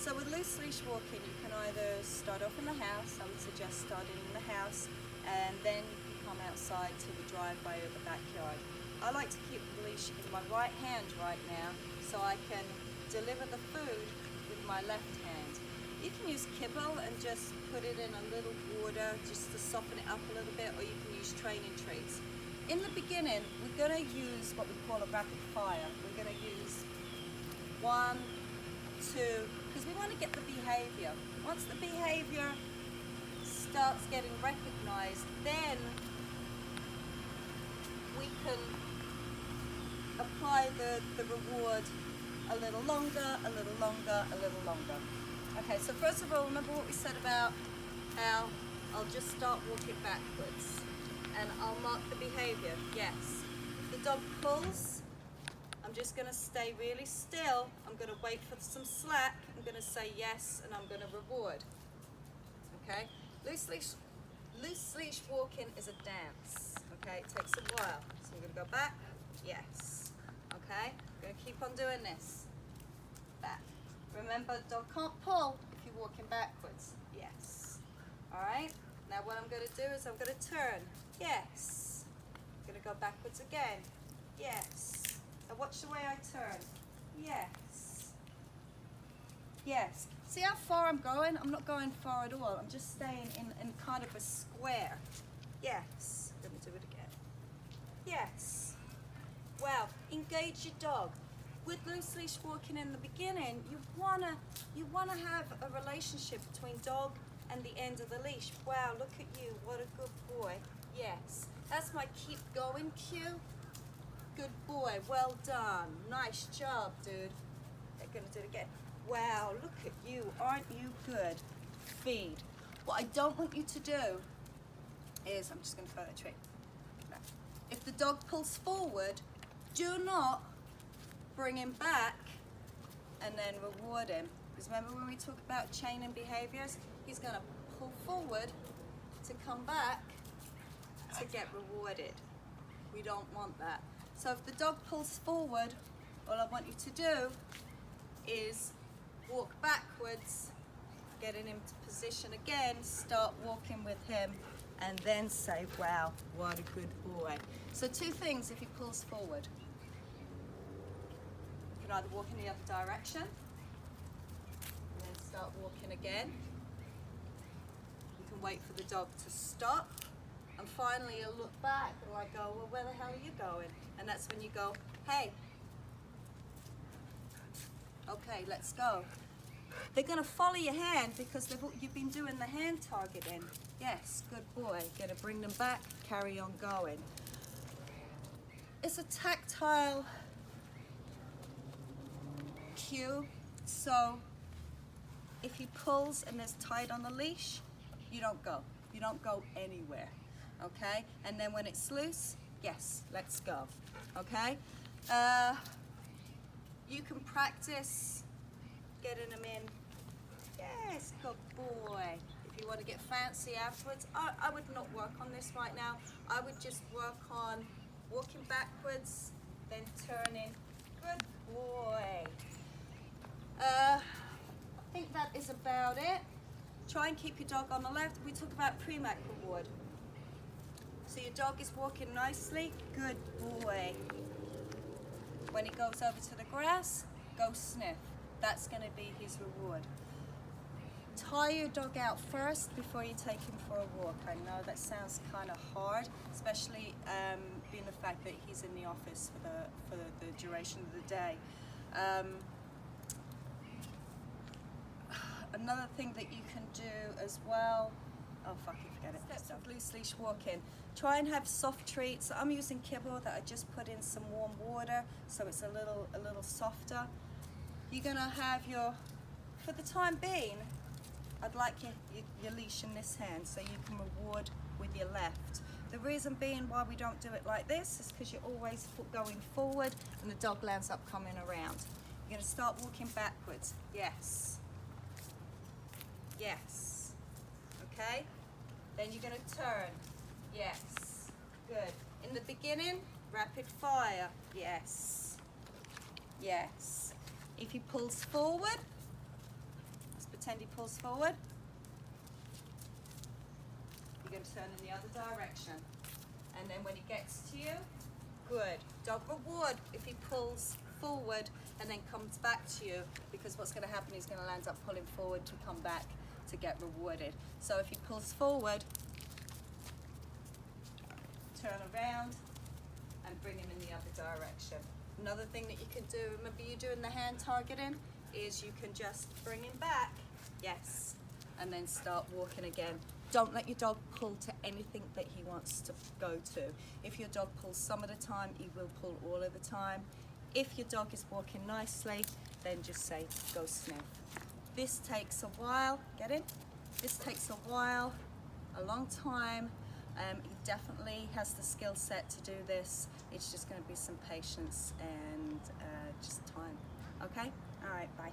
So with loose leash walking, you can either start off in the house. I would suggest starting in the house, and then you come outside to the driveway or the backyard. I like to keep the leash in my right hand right now so I can deliver the food with my left hand. You can use kibble and just put it in a little border just to soften it up a little bit, or you can use training treats. In the beginning, we're going to use what we call a rapid fire. We're going to use 1, 2, because we want to get the behavior. Once the behavior starts getting recognized, then we can apply the reward a little longer, a little longer, a little longer. Okay, so first of all, remember what we said about how I'll just start walking backwards and I'll mark the behavior. Yes. If the dog pulls, I'm just going to stay really still. I'm going to wait for some slack. I'm going to say yes, and I'm going to reward. Okay? Loose leash walking is a dance. Okay? It takes a while. So I'm going to go back. Yes. Okay? I'm going to keep on doing this. Back. Remember, dog can't pull if you're walking backwards. Yes. All right? Now what I'm going to do is I'm going to turn. Yes. I'm going to go backwards again. Yes. Now watch the way I turn. Yes. Yes. See how far I'm going? I'm not going far at all. I'm just staying in kind of a square. Yes. Let me do it again. Yes. Wow. Engage your dog. With loose leash walking in the beginning, you wanna have a relationship between dog and the end of the leash. Wow, look at you, what a good boy. Yes, that's my keep going cue. Good boy, well done. Nice job, dude. They're gonna do it again. Wow, look at you, aren't you good? Feed. What I don't want you to do is, I'm just gonna throw that trick. If the dog pulls forward, do not bring him back and then reward him. Because remember when we talk about chaining behaviors, he's going to pull forward to come back to get rewarded. We don't want that. So if the dog pulls forward, all I want you to do is walk backwards, getting him to position again, start walking with him, and then say, wow, what a good boy. So 2 things if he pulls forward. You can either walk in the other direction and then start walking again. You can wait for the dog to stop, and finally you'll look back and like go, well, where the hell are you going? And that's when you go, hey, okay, let's go. They're going to follow your hand because you've been doing the hand targeting. Yes, good boy. Going to bring them back, carry on going. It's a tactile cue, so if he pulls and there's tied on the leash, you don't go anywhere. Okay, and then when it's loose, yes, let's go. Okay, you can practice getting them in. Yes, good boy. If you want to get fancy afterwards, I would not work on this right now. I would just work on walking backwards, then turning. Good boy. I think that is about it. Try and keep your dog on the left. We talk about pre-mac reward. So your dog is walking nicely. Good boy. When he goes over to the grass, go sniff. That's going to be his reward. Tire your dog out first before you take him for a walk. I know that sounds kind of hard, especially being the fact that he's in the office for the duration of the day. Another thing that you can do as well, oh fucking forget it, steps of loose leash walking. Try and have soft treats. I'm using kibble that I just put in some warm water so it's a little softer. You're gonna have for the time being, I'd like your leash in this hand so you can reward with your left. The reason being why we don't do it like this is because you're always going forward and the dog lands up coming around. You're gonna start walking backwards. Yes. Yes. Okay? Then you're gonna turn. Yes. Good. In the beginning, rapid fire. Yes. Yes. If he pulls forward, pretend he pulls forward. You're going to turn in the other direction. And then when he gets to you, good. Don't reward if he pulls forward and then comes back to you, because what's going to happen, he's going to end up pulling forward to come back to get rewarded. So if he pulls forward, turn around and bring him in the other direction. Another thing that you can do, remember you doing the hand targeting, is you can just bring him back, yes, and then start walking again. Don't let your dog pull to anything that he wants to go to. If your dog pulls some of the time, he will pull all of the time. If your dog is walking nicely, then just say, go sniff. This takes a while, get in? This takes a while, a long time. He definitely has the skill set to do this. It's just going to be some patience and just time. Okay? All right, bye.